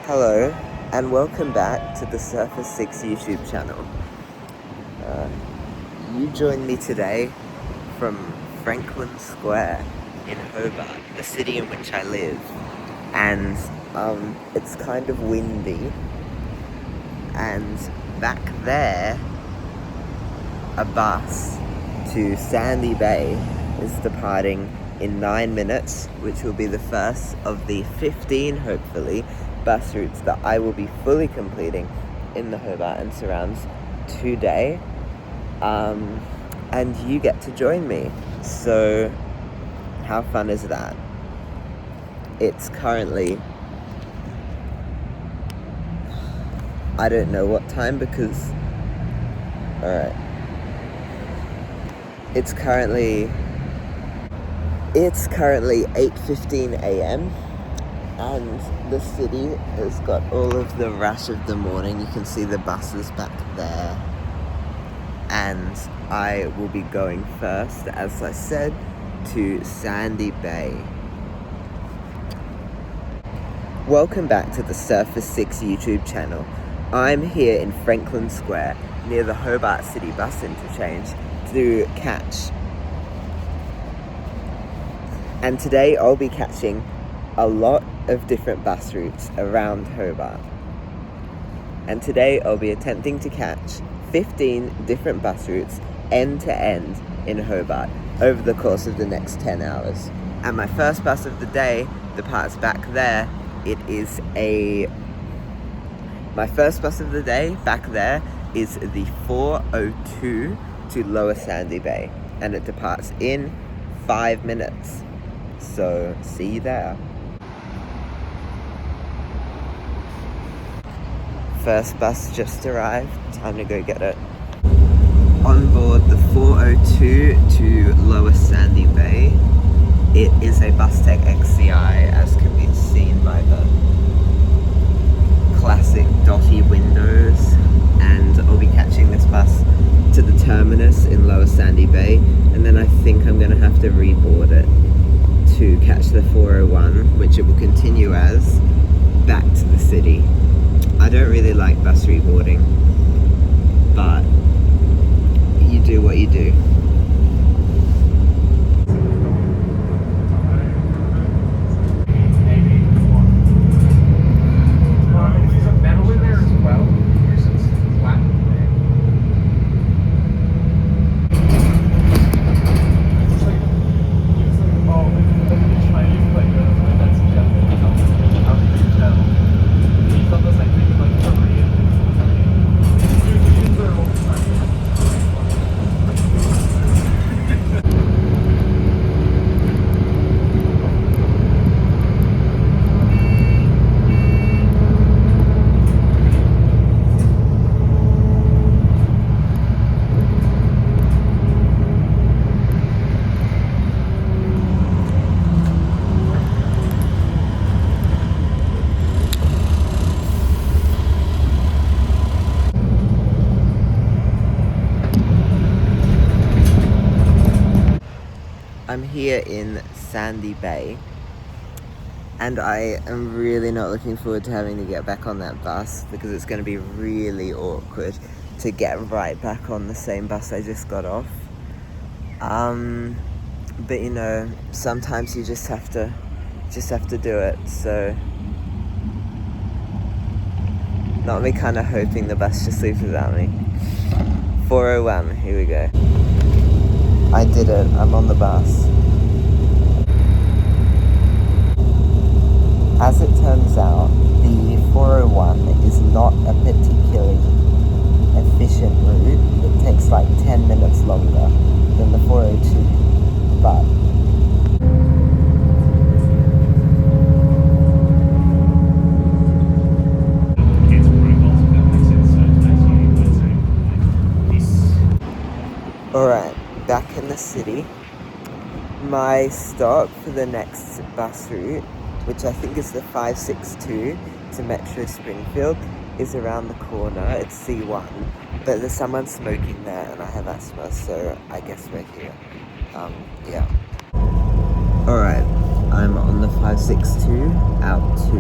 Hello, and welcome back to the Surface 6 YouTube channel. You joined me today from Franklin Square in Hobart, the city in which I live, and it's kind of windy, and back there, a bus to Sandy Bay is departing in 9 minutes, which will be the first of the 15, hopefully, bus routes that I will be fully completing in the Hobart and surrounds today. And you get to join me. So, how fun is that? It's currently, I don't know what time because, alright. It's currently 8:15 a.m. and the city has got all of the rush of the morning. You can see the buses back there. And I will be going first, as I said, to Sandy Bay. Welcome back to the Surface 6 YouTube channel. I'm here in Franklin Square, near the Hobart City bus interchange, to catch. And today I'll be catching a lot of different bus routes around Hobart. And today I'll be attempting to catch 15 different bus routes end to end in Hobart over the course of the next 10 hours. And my first bus of the day departs back there. My first bus of the day back there is the 4:02 to Lower Sandy Bay, and it departs in 5 minutes. So see you there. First bus just arrived, time to go get it. On board the 4:02 to Lower Sandy Bay, it is a Bustech XCI, as can be seen by the classic dotty windows, and I'll be catching this bus to the terminus in Lower Sandy Bay, and then I think I'm going to have to reboard it to catch the 401, which it will continue as, back to the city. I don't really like bus reboarding, but you do what you do. I'm here in Sandy Bay, and I am really not looking forward to having to get back on that bus because it's going to be really awkward to get right back on the same bus I just got off. But you know, sometimes you just have to do it. So, not me kind of hoping the bus just leaves without me. 401, here we go. I did it, I'm on the bus. As it turns out, the 401 is not a particularly efficient route. It takes like 10 minutes longer than the 402, but alright, back in the city. My stop for the next bus route, which I think is the 562 to Metro Springfield, is around the corner. It's C1, but there's someone smoking there and I have asthma, so I guess we're here. Yeah. Alright, I'm on the 562 out to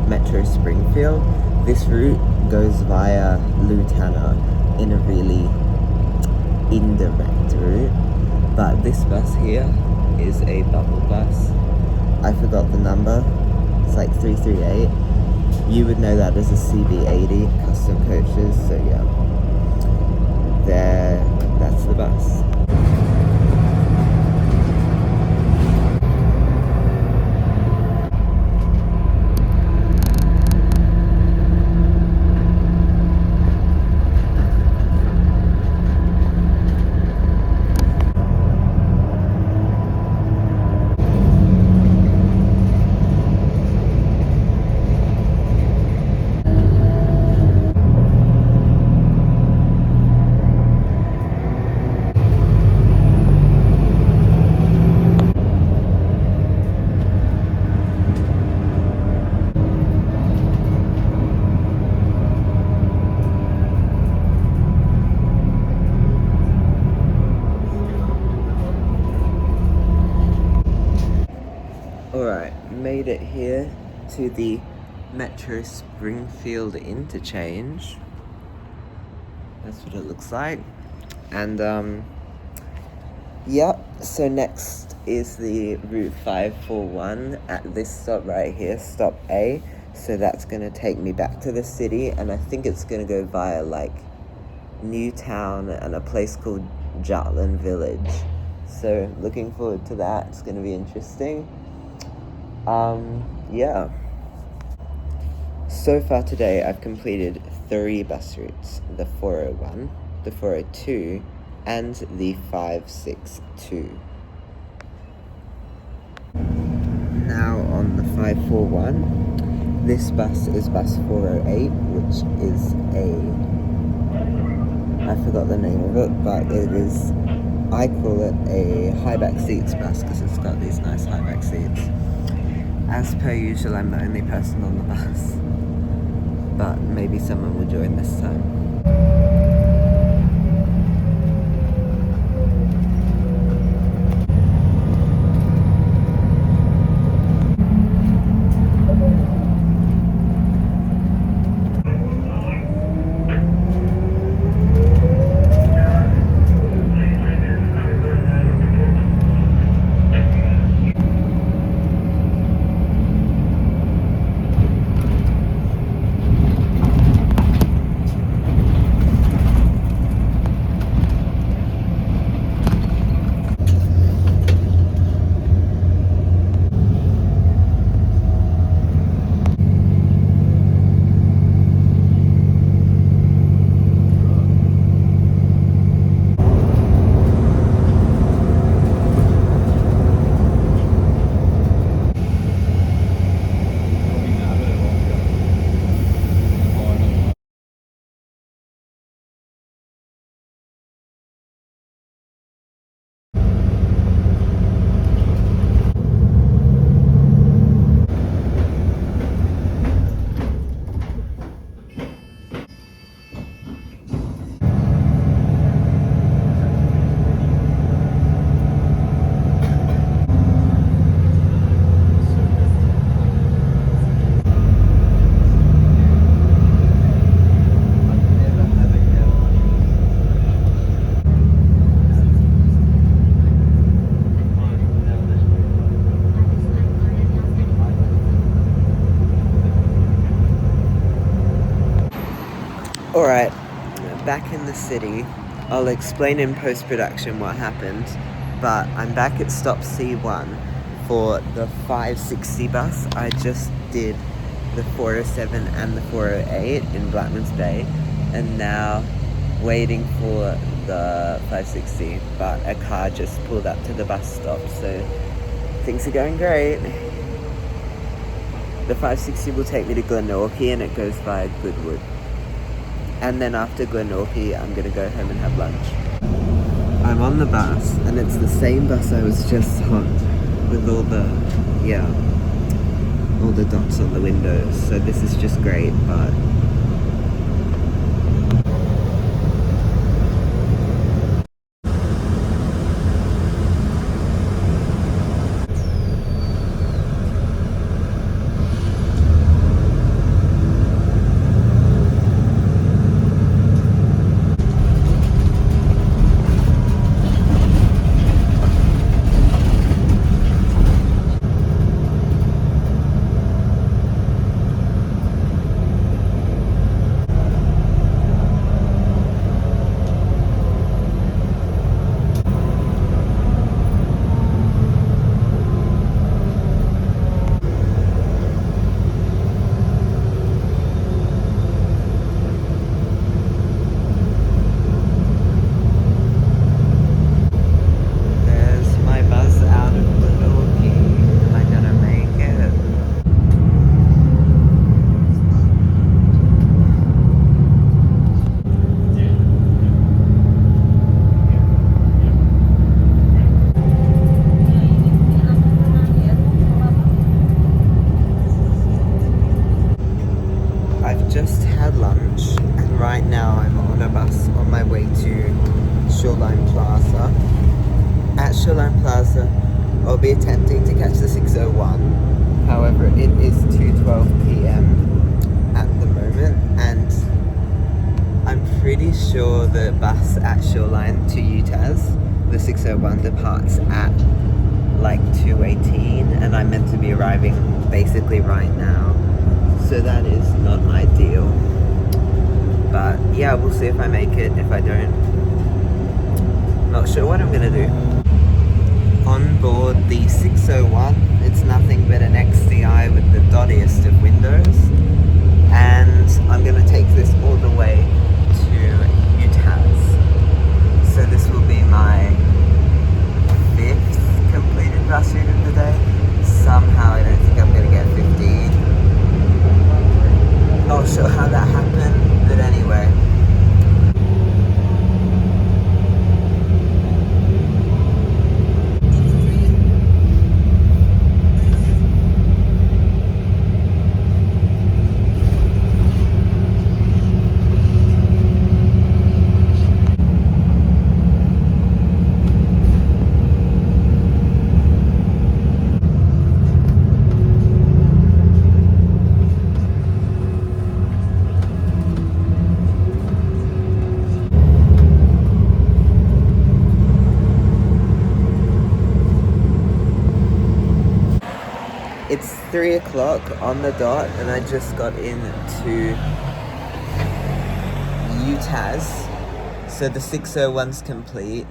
Metro Metro Springfield. This route goes via Lutana in a really indirect route, but this bus here is a bubble bus. I forgot the number. It's like 338. You would know that as a CB80 custom coaches, so yeah. That's the bus. Alright, made it here to the Metro Springfield interchange. That's what it looks like. And yeah, so next is the Route 541 at this stop right here, stop A. So that's gonna take me back to the city, and I think it's gonna go via like Newtown and a place called Jartland Village. So looking forward to that. It's gonna be interesting. Yeah. So far today, I've completed 3 bus routes. The 401, the 402, and the 562. Now on the 541, this bus is bus 408, which is I forgot the name of it, but I call it a high back seats bus because it's got these nice high back seats. As per usual, I'm the only person on the bus, but maybe someone will join this time. Alright, back in the city. I'll explain in post-production what happened, but I'm back at stop C1 for the 560 bus. I just did the 407 and the 408 in Blackman's Bay, and now waiting for the 560, but a car just pulled up to the bus stop, so things are going great. The 560 will take me to Glenorchy, and it goes via Goodwood. And then after Glenorchy, I'm gonna go home and have lunch. I'm on the bus, and it's the same bus I was just on, with all the dots on the windows. So this is just great, but just had lunch, and right now I'm on a bus on my way to Shoreline Plaza. At Shoreline Plaza, I'll be attempting to catch the 601. However, it is 2:12 p.m. at the moment, and I'm pretty sure the bus at Shoreline to UTAS, the 601, departs at like 2:18, and I'm meant to be arriving basically right now. So that is not ideal. But yeah, we'll see if I make it. If I don't, not sure what I'm gonna do. On board the 601, it's nothing but an XDI with the dottiest of windows. And I'm gonna take this all the way to UTAS. So this will be my 5th completed bus route of the day. Somehow I don't think I'm gonna get 15. Not sure how that happened, but anyway. It's 3 o'clock on the dot, and I just got into UTAS. So the 601's complete,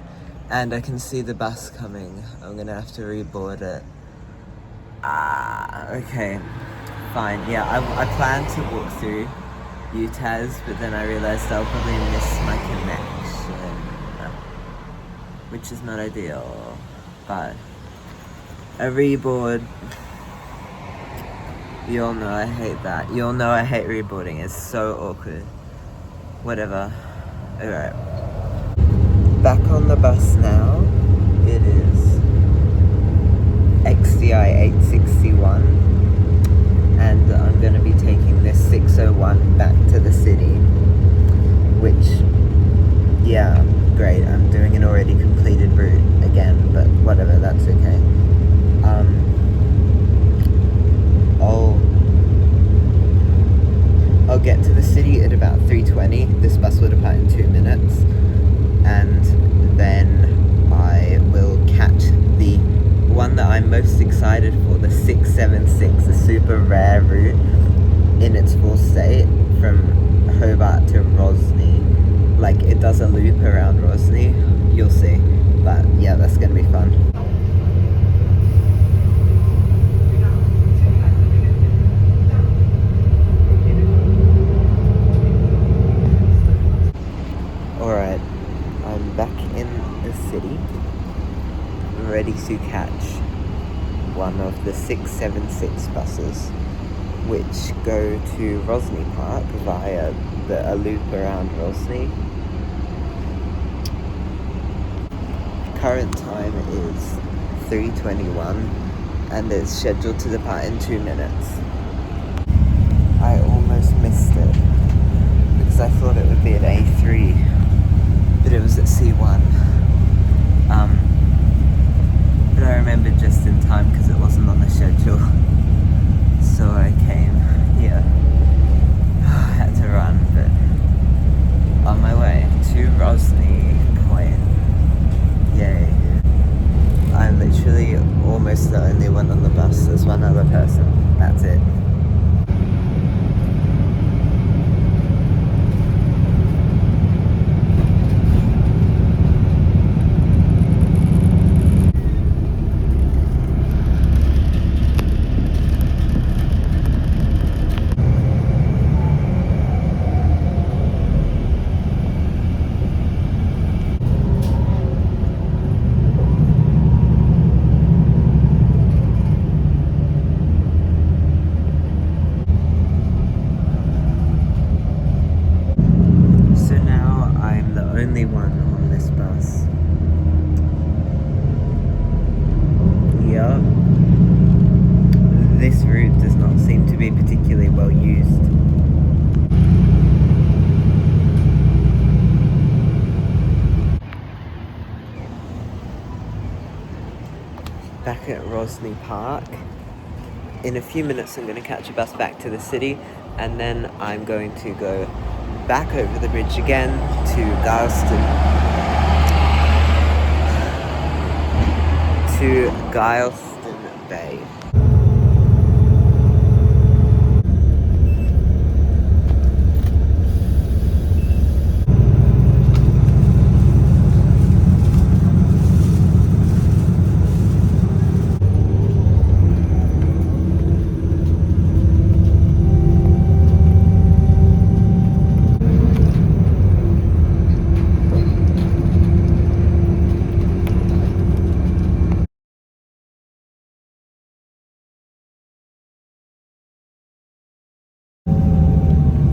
and I can see the bus coming. I'm gonna have to reboard it. Okay. Fine. Yeah, I planned to walk through UTAS, but then I realized I'll probably miss my connection, which is not ideal. But a reboard. You all know I hate that. You all know I hate reboarding. It's so awkward. Whatever. Alright. Back on the bus now. It is XDI 861. And I'm going to be taking this 601 back to the city. Which, yeah, great. I'm doing an already completed route again. But whatever, that's okay. I'll get to the city at about 3:20. This bus will depart in 2 minutes, and then I will catch the one that I'm most excited for, the 676, a super rare route in its full state from Hobart to Rosny. Like, it does a loop around Rosny, you'll see. But yeah, that's gonna be fun. Alright, I'm back in the city, ready to catch one of the 676 buses, which go to Rosny Park via a loop around Rosny. Current time is 3:21, and it's scheduled to depart in 2 minutes. I almost missed it, because I thought it would be at A3. But it was at C1. But I remembered just in time because it wasn't on the schedule. So I came here. I had to run, but on my way to Rosny Point. Yay. I'm literally almost the only one on the bus. There's one other person. That's it. Rosny Park. In a few minutes I'm going to catch a bus back to the city, and then I'm going to go back over the bridge again to Guileston Bay.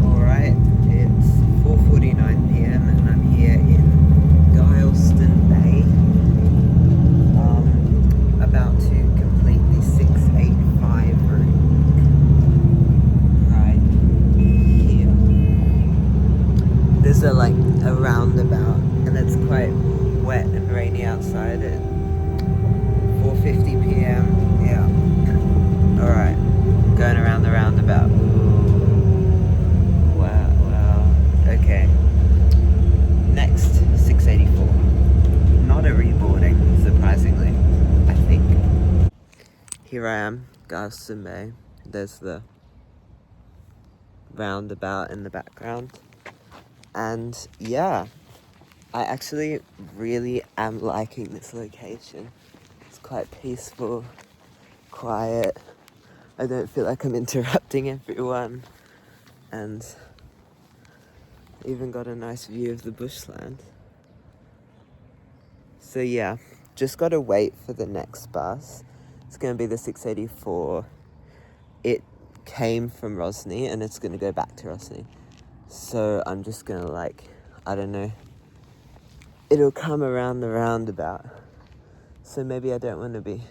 Alright, it's 4:49 p.m. and I'm here in Guileston Bay, about to complete the 685 route right here. There's a roundabout, and it's quite wet and rainy outside at 4:50 p.m. Yeah. Alright, going around the roundabout. Wow. Okay. Next, 684. Not a reboarding, surprisingly, I think. Here I am, Guileston Bay. There's the roundabout in the background. And yeah, I actually really am liking this location. It's quite peaceful, quiet. I don't feel like I'm interrupting everyone. And even got a nice view of the bushland. So yeah, just gotta wait for the next bus. It's gonna be the 684. It came from Rosny and it's gonna go back to Rosny. So I'm just gonna I don't know, it'll come around the roundabout. So maybe I don't want to be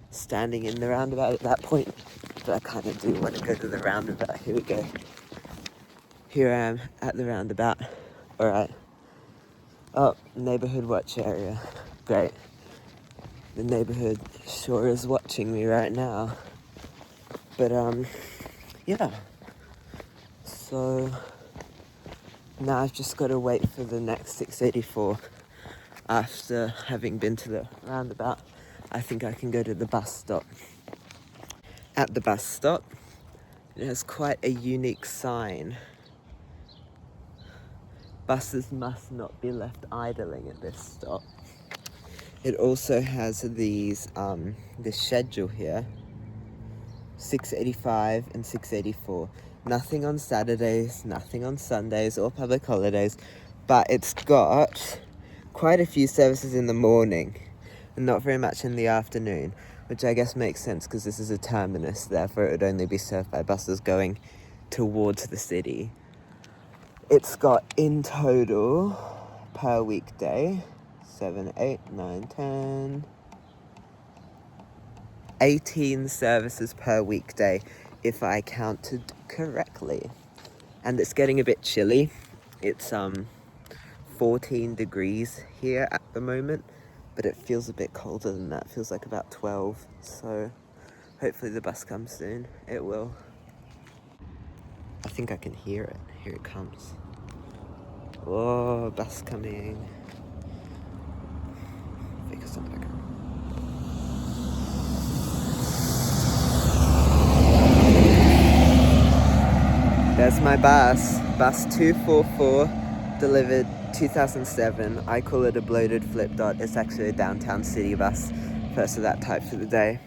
standing in the roundabout at that point, but I kind of do want to go to the roundabout. Here we go. Here I am at the roundabout. Alright. Oh, neighborhood watch area. Great. The neighborhood sure is watching me right now. But yeah. So now I've just got to wait for the next 684. After having been to the roundabout, I think I can go to the bus stop. At the bus stop, it has quite a unique sign. Buses must not be left idling at this stop. It also has this schedule here, 685 and 684. Nothing on Saturdays, nothing on Sundays or public holidays, but it's got quite a few services in the morning and not very much in the afternoon, which I guess makes sense because this is a terminus, therefore it would only be served by buses going towards the city. It's got in total per weekday 7, 8, 9, 10, 18 services per weekday if I counted correctly. And it's getting a bit chilly. It's 14 degrees here at the moment, but it feels a bit colder than that. It feels like about 12, so hopefully the bus comes soon. It will. I think I can hear it. Here it comes. Whoa, bus coming. Focus on the background. There's my bus. Bus 244, delivered 2007. I call it a bloated flip dot. It's actually a downtown city bus, first of that type for the day.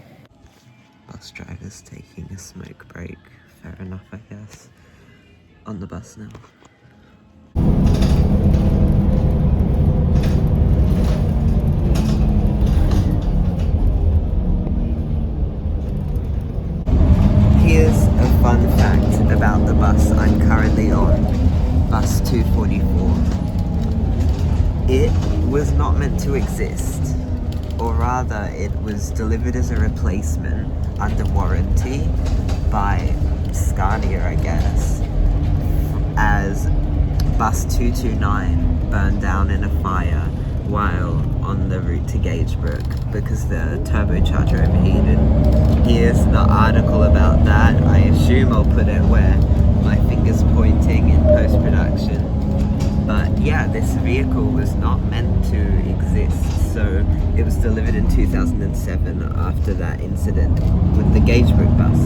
Bus driver's taking a smoke break. Fair enough, I guess. On the bus now. Here's a fun fact about the bus I'm currently on, bus 244. It was not meant to exist, or rather it was delivered as a replacement under warranty by Scania, I guess, as bus 229 burned down in a fire while on the route to Gagebrook because the turbocharger overheated. Here's the article about that. I assume I'll put it where my finger's pointing in post-production. But yeah, this vehicle was not meant to exist, so it was delivered in 2007 after that incident with the Gagebrook bus.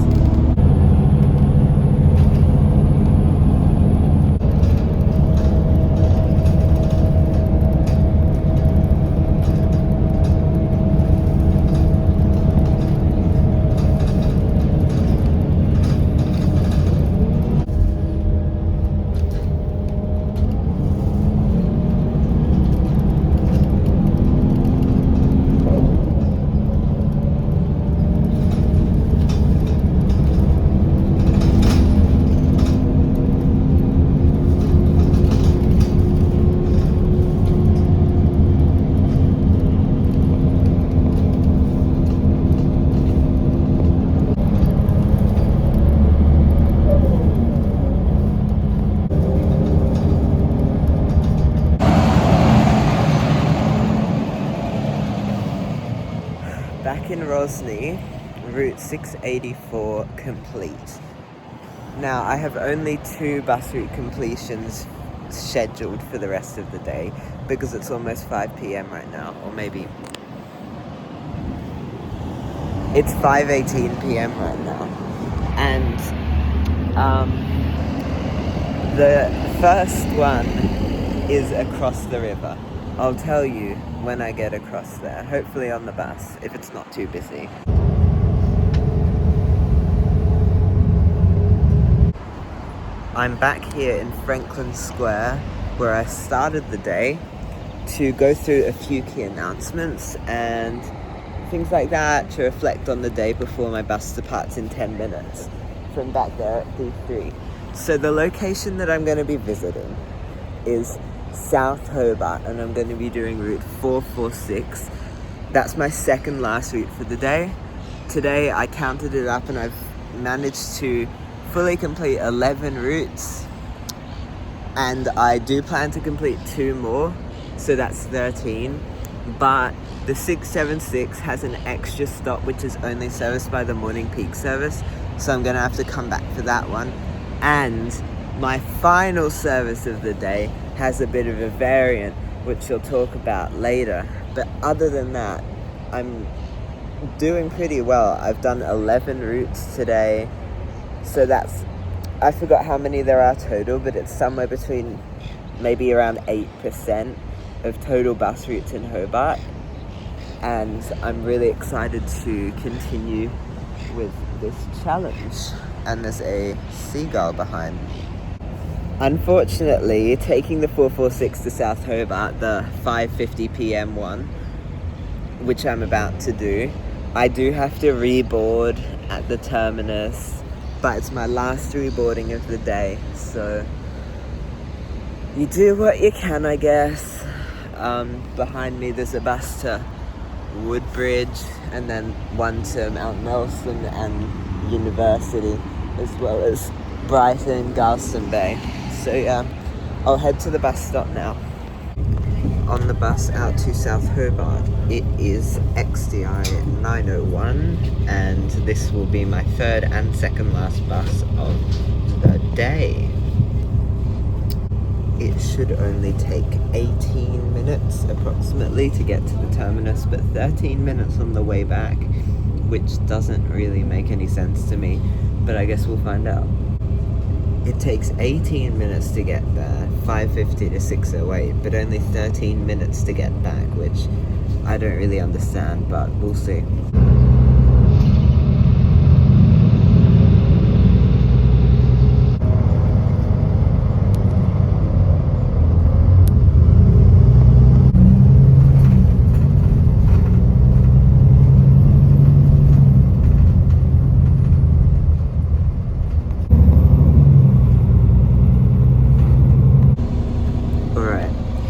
Back in Rosny, Route 684 complete. Now, I have only 2 bus route completions scheduled for the rest of the day because it's almost 5 p.m. right now, or maybe it's 5:18 p.m. right now. And the first one is across the river. I'll tell you when I get across there, hopefully on the bus, if it's not too busy. I'm back here in Franklin Square, where I started the day, to go through a few key announcements and things like that, to reflect on the day before my bus departs in 10 minutes from back there at D3. So the location that I'm going to be visiting is South Hobart, and I'm going to be doing route 446. That's my second last route for the day. Today I counted it up and I've managed to fully complete 11 routes, and I do plan to complete 2 more, so that's 13. But the 676 has an extra stop which is only serviced by the morning peak service, so I'm going to have to come back for that one. And my final service of the day has a bit of a variant, which we'll talk about later. But other than that, I'm doing pretty well. I've done 11 routes today, so that's, I forgot how many there are total, but it's somewhere between maybe around 8% of total bus routes in Hobart. And I'm really excited to continue with this challenge. And there's a seagull behind me. Unfortunately, taking the 446 to South Hobart, the 5:50 p.m. one, which I'm about to do, I do have to reboard at the terminus, but it's my last reboarding of the day, so you do what you can, I guess. Behind me there's a bus to Woodbridge, and then one to Mount Nelson and University, as well as Brighton, Galston Bay. So yeah, I'll head to the bus stop now. On the bus out to South Hobart, it is XDI 901, and this will be my third and second last bus of the day. It should only take 18 minutes approximately to get to the terminus, but 13 minutes on the way back, which doesn't really make any sense to me, but I guess we'll find out. It takes 18 minutes to get there, 5:50 to 6:08, but only 13 minutes to get back, which I don't really understand, but we'll see.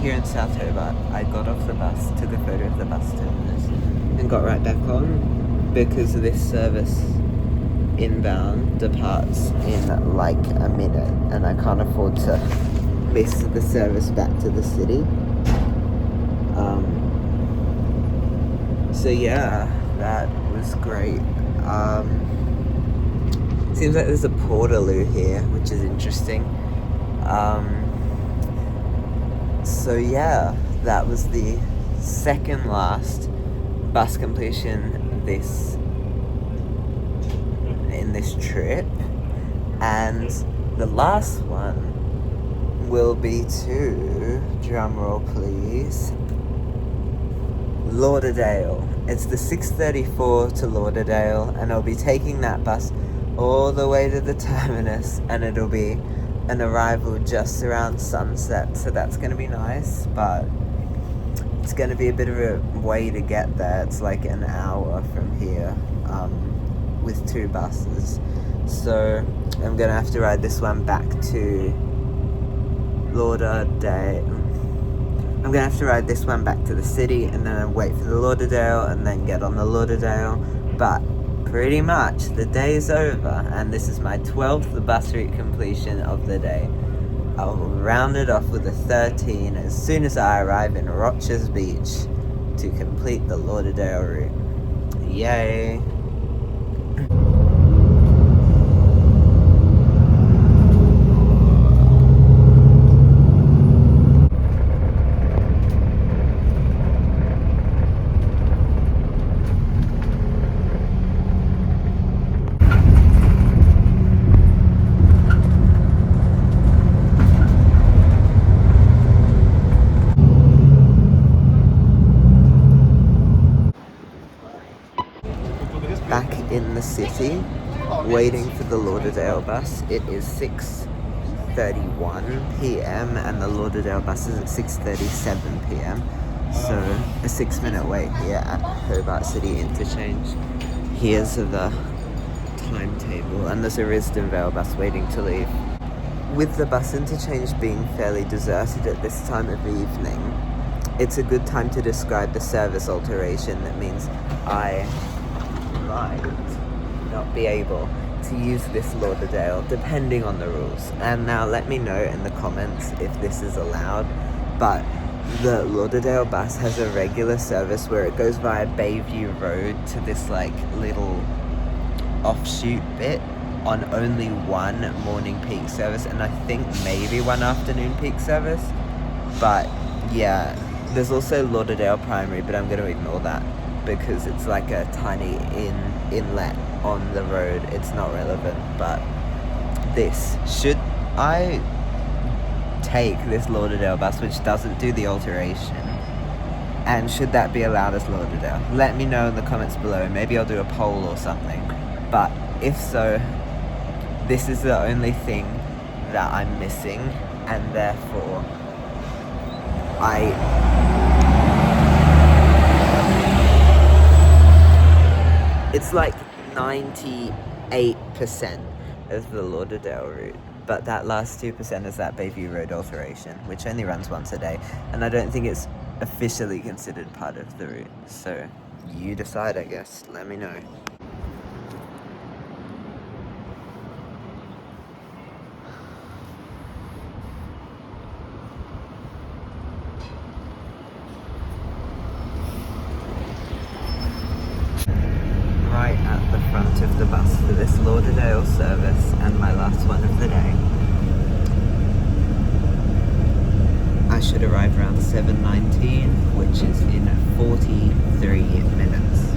Here in South Hobart, I got off the bus, took a photo of the bus terminus, and got right back on because this service inbound departs in like a minute, and I can't afford to miss the service back to the city. So yeah, that was great. Seems like there's a portaloo here, which is interesting. So yeah, that was the second last bus completion in this trip, and the last one will be to, drumroll please, Lauderdale. It's the 6:34 to Lauderdale, and I'll be taking that bus all the way to the terminus, and it'll be an arrival just around sunset, so that's going to be nice, but it's going to be a bit of a way to get there. It's like an hour from here, with two buses, so I'm going to have to ride this one back to Lauderdale. I'm gonna have to ride this one back to the city, and then I'll wait for the Lauderdale, and then get on the Lauderdale. But pretty much the day is over, and this is my 12th bus route completion of the day. I'll round it off with a 13 as soon as I arrive in Rochers Beach to complete the Lauderdale route. Yay! Back in the city, waiting for the Lauderdale bus. It is 6:31 p.m. and the Lauderdale bus is at 6:37 p.m. So a 6-minute wait here at Hobart City Interchange. Here's the timetable, and there's a Risdon bus waiting to leave. With the bus interchange being fairly deserted at this time of the evening, it's a good time to describe the service alteration that means I might not be able to use this Lauderdale depending on the rules. And now let me know in the comments if this is allowed, but the Lauderdale bus has a regular service where it goes via Bayview Road to this like little offshoot bit on only one morning peak service, and I think maybe one afternoon peak service. But yeah, there's also Lauderdale Primary, but I'm going to ignore that because it's like a tiny inlet on the road. It's not relevant. But this, should I take this Lauderdale bus which doesn't do the alteration, and should that be allowed as Lauderdale? Let me know in the comments below. Maybe I'll do a poll or something. But if so, this is the only thing that I'm missing, and therefore it's like 98% of the Lauderdale route, but that last 2% is that Bayview Road alteration, which only runs once a day, and I don't think it's officially considered part of the route. So you decide, I guess. Let me know. Right at the front of the bus for this Lauderdale service, and my last one of the day. I should arrive around 7:19, which is in 43 minutes.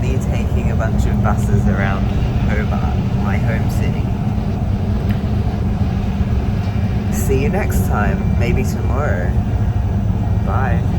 me taking a bunch of buses around Hobart, my home city. See you next time, maybe tomorrow. Bye.